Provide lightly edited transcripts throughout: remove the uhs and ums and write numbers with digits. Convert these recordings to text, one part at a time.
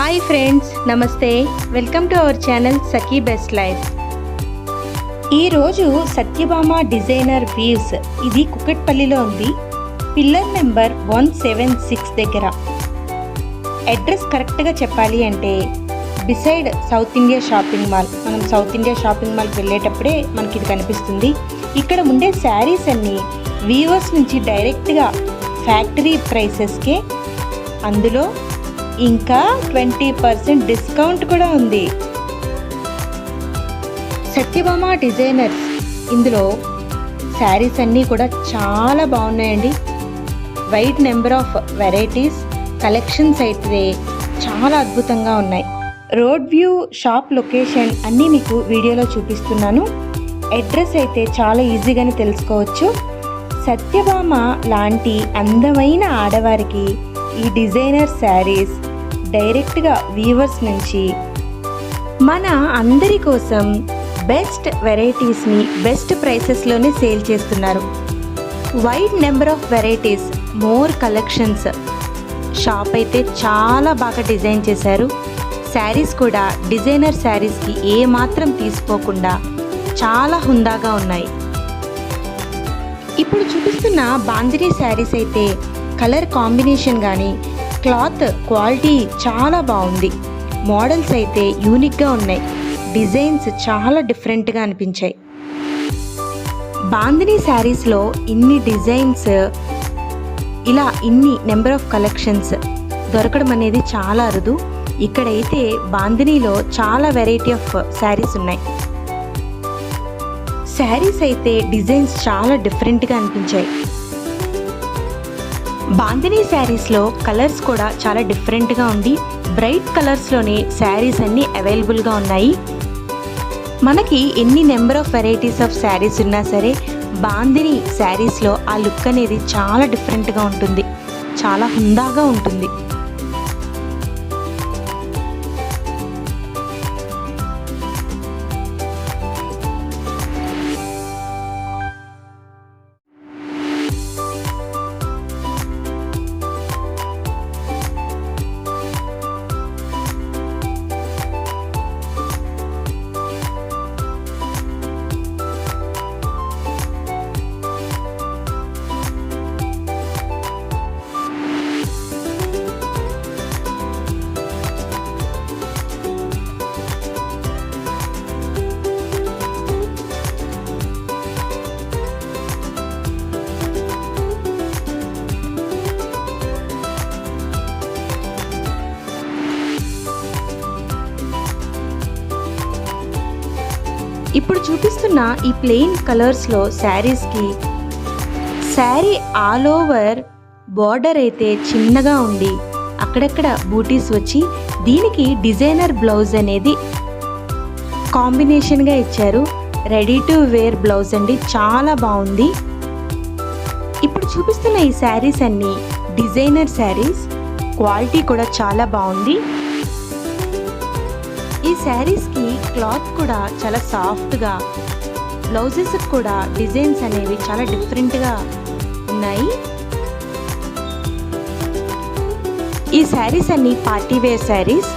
Hi friends, నమస్తే. Welcome to our channel Sakhi best life. ఈరోజు Satyabhama designer weaves, ఇది కుకట్పల్లిలో ఉంది. పిల్లర్ నెంబర్ 176 దగ్గర. అడ్రస్ కరెక్ట్గా చెప్పాలి అంటే beside south India shopping mall. మనం సౌత్ ఇండియా షాపింగ్ మాల్కి వెళ్ళేటప్పుడే మనకి ఇది కనిపిస్తుంది. ఇక్కడ ఉండే శారీస్ అన్నీ వీవర్స్ నుంచి డైరెక్ట్గా ఫ్యాక్టరీ ప్రైసెస్కే, అందులో ఇంకా 20% డిస్కౌంట్ కూడా ఉంది. సత్యభామ డిజైనర్స్, ఇందులో శారీస్ అన్నీ కూడా చాలా బాగున్నాయండి. Wide number of varieties, collections అయితే చాలా అద్భుతంగా ఉన్నాయి. రోడ్ వ్యూ, షాప్ లొకేషన్ అన్నీ మీకు వీడియోలో చూపిస్తున్నాను. అడ్రస్ అయితే చాలా ఈజీగానే తెలుసుకోవచ్చు. సత్యభామ లాంటి అందమైన ఆడవారికి ఈ డిజైనర్ శారీస్ డైరెక్ట్గా వీవర్స్ నుంచి మన అందరి కోసం బెస్ట్ వెరైటీస్ని బెస్ట్ ప్రైసెస్లోనే సేల్ చేస్తున్నారు. Wide number of varieties, more collections. Shop అయితే చాలా బాగా డిజైన్ చేశారు. శారీస్ కూడా డిజైనర్ శారీస్కి ఏమాత్రం తీసుకోకుండా చాలా హుందాగా ఉన్నాయి. ఇప్పుడు చూపిస్తున్న బాందినీ శారీస్ అయితే కలర్ కాంబినేషన్ కానీ క్లాత్ క్వాలిటీ చాలా బాగుంది. మోడల్స్ అయితే యూనిక్గా ఉన్నాయి. డిజైన్స్ చాలా డిఫరెంట్గా అనిపించాయి. బాందినీ శారీస్లో ఇన్ని డిజైన్స్, ఇలా ఇన్ని నెంబర్ ఆఫ్ కలెక్షన్స్ దొరకడం అనేది చాలా అరుదు. ఇక్కడైతే బాందినీలో చాలా వెరైటీ ఆఫ్ శారీస్ ఉన్నాయి. శారీస్ అయితే డిజైన్స్ చాలా డిఫరెంట్గా అనిపించాయి. బాందినీ శారీస్లో కలర్స్ కూడా చాలా డిఫరెంట్గా ఉండి బ్రైట్ కలర్స్లోనే శారీస్ అన్నీ అవైలబుల్గా ఉన్నాయి. మనకి ఎన్ని number of varieties of saris ఉన్నా సరే బాందినీ శారీస్లో ఆ లుక్ అనేది చాలా డిఫరెంట్గా ఉంటుంది, చాలా హుందాగా ఉంటుంది. ఇప్పుడు చూపిస్తున్న ఈ ప్లెయిన్ కలర్స్లో శారీస్కి శారీ ఆల్ ఓవర్ బార్డర్ అయితే చిన్నగా ఉండి అక్కడక్కడ బూటీస్ వచ్చి దీనికి డిజైనర్ బ్లౌజ్ అనేది కాంబినేషన్గా ఇచ్చారు. రెడీ టు వేర్ బ్లౌజ్ అండి, చాలా బాగుంది. ఇప్పుడు చూపిస్తున్న ఈ శారీస్ అన్నీ డిజైనర్ శారీస్, క్వాలిటీ కూడా చాలా బాగుంది. ఈ శారీస్కి క్లాత్ కూడా చాలా సాఫ్ట్గా, బ్లౌజెస్ కూడా డిజైన్స్ అనేవి చాలా డిఫరెంట్గా ఉన్నాయి. ఈ శారీస్ అన్ని పార్టీ వేర్ శారీస్.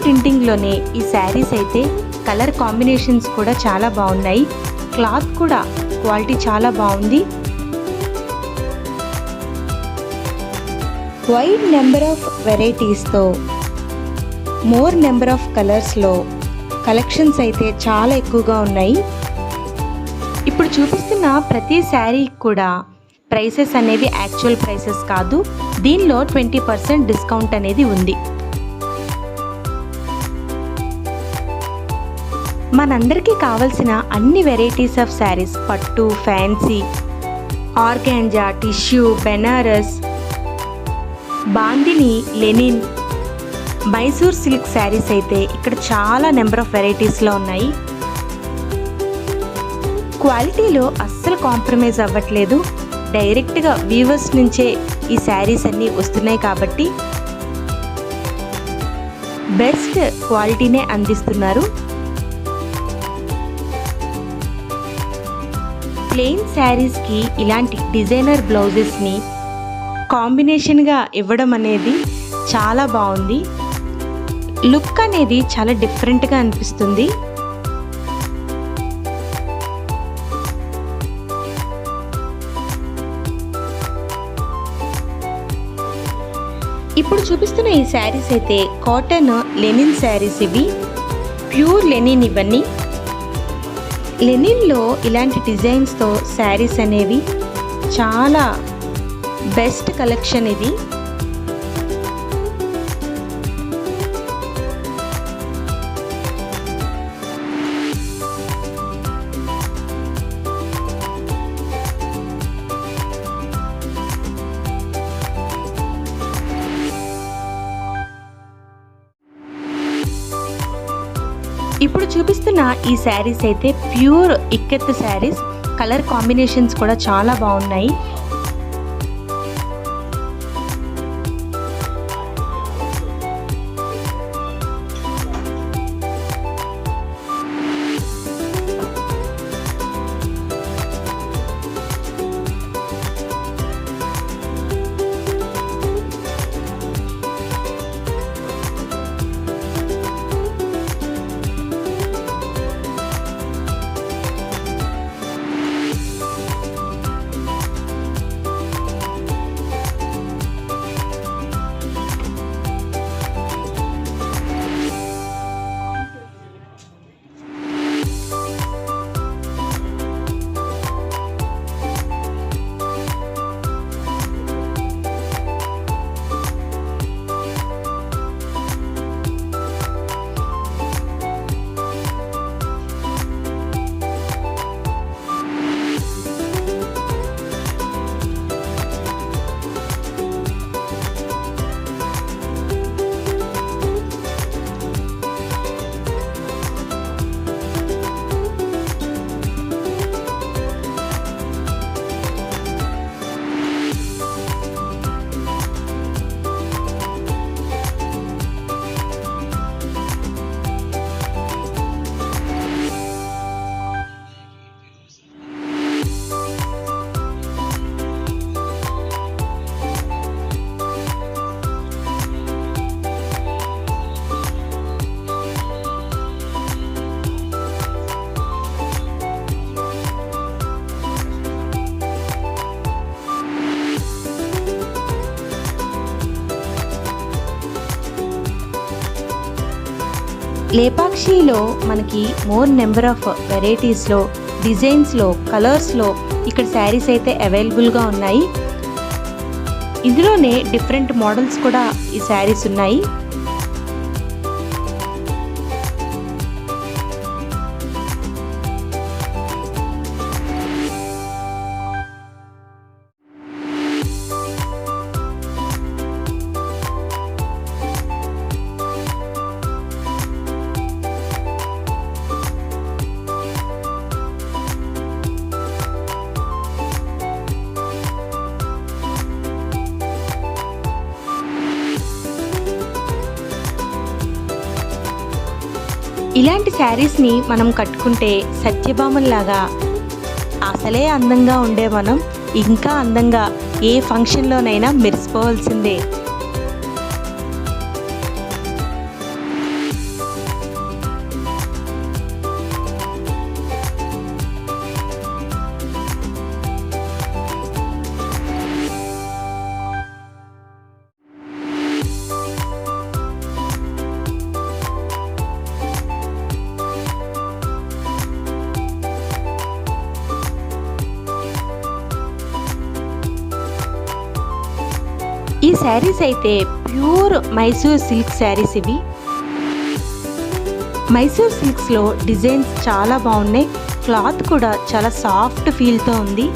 ప్రింటింగ్లోనే ఈ శారీస్ అయితే కలర్ కాంబినేషన్స్ కూడా చాలా బాగున్నాయి. క్లాత్ కూడా క్వాలిటీ చాలా బాగుంది. వైడ్ నెంబర్ ఆఫ్ వెరైటీస్తో మోర్ నెంబర్ ఆఫ్ కలర్స్లో కలెక్షన్స్ అయితే చాలా ఎక్కువగా ఉన్నాయి. ఇప్పుడు చూపిస్తున్న ప్రతి శారీ కూడా ప్రైసెస్ అనేవి యాక్చువల్ ప్రైసెస్ కాదు. దీనిలో 20% డిస్కౌంట్ అనేది ఉంది. మనందరికీ కావలసిన అన్ని వెరైటీస్ ఆఫ్ శారీస్, పట్టు, fancy, organza, tissue, Banaras, bandhani, linen, Mysore silk saris అయితే ఇక్కడ చాలా నెంబర్ ఆఫ్ వెరైటీస్లో ఉన్నాయి. క్వాలిటీలో అస్సలు కాంప్రమైజ్ అవ్వట్లేదు. డైరెక్ట్గా వీవర్స్ నుంచే ఈ శారీస్ అన్నీ వస్తున్నాయి కాబట్టి బెస్ట్ క్వాలిటీనే అందిస్తున్నారు. ప్లెయిన్ శారీస్కి ఇలాంటి డిజైనర్ బ్లౌజెస్ని కాంబినేషన్గా ఇవ్వడం అనేది చాలా బాగుంది. లుక్ అనేది చాలా డిఫరెంట్గా అనిపిస్తుంది. ఇప్పుడు చూపిస్తున్న ఈ శారీస్ అయితే కాటన్ లెనిన్ శారీస్. ఇవి ప్యూర్ లెనిన్. ఇవన్నీ లెనిన్లో ఇలాంటి డిజైన్స్తో శారీస్ అనేవి చాలా బెస్ట్ కలెక్షన్ ఇది. ఇప్పుడు చూపిస్తున్న ఈ శారీస్ అయితే pure ikat saris. Colour combinations కూడా చాలా బాగున్నాయి. లేపాక్షిలో మనకి మోర్ నెంబర్ ఆఫ్ వెరైటీస్లో, డిజైన్స్లో, కలర్స్లో ఇక్కడ శారీస్ అయితే అవైలబుల్గా ఉన్నాయి. ఇందులోనే డిఫరెంట్ మోడల్స్ కూడా ఈ శారీస్ ఉన్నాయి. ఇలాంటి శారీస్ని మనం కట్టుకుంటే సత్యభామల్లాగా అసలే అందంగా ఉండే మనం ఇంకా అందంగా ఏ ఫంక్షన్లోనైనా మెరిసిపోవాల్సిందే. ఈ శారీస్ అయితే ప్యూర్ మైసూర్ సిల్క్ శారీస్. ఇవి మైసూర్ సిల్క్స్లో డిజైన్స్ చాలా బాగున్నాయి. క్లాత్ కూడా చాలా సాఫ్ట్ ఫీల్తో ఉంది.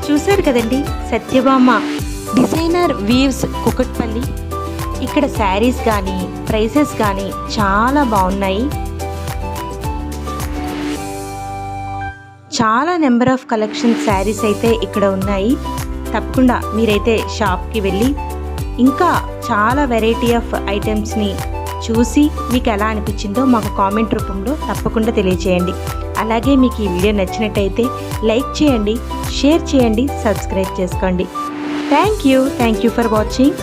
చూశారు కదండి, సత్యభామ డిజైనర్ వీవ్స్ కుకట్పల్లి. ఇక్కడ శారీస్ కానీ ప్రైసెస్ కానీ చాలా బాగున్నాయి. చాలా నెంబర్ ఆఫ్ కలెక్షన్ శారీస్ అయితే ఇక్కడ ఉన్నాయి. తప్పకుండా మీరైతే షాప్కి వెళ్ళి ఇంకా చాలా వెరైటీ ఆఫ్ ఐటమ్స్ని చూసి మీకు ఎలా అనిపించిందో మాకు కామెంట్ రూపంలో తప్పకుండా తెలియచేయండి. అలాగే మీకు ఈ వీడియో నచ్చినట్టయితే లైక్ చేయండి, షేర్ చేయండి, సబ్స్క్రైబ్ చేసుకోండి. Thank you for watching.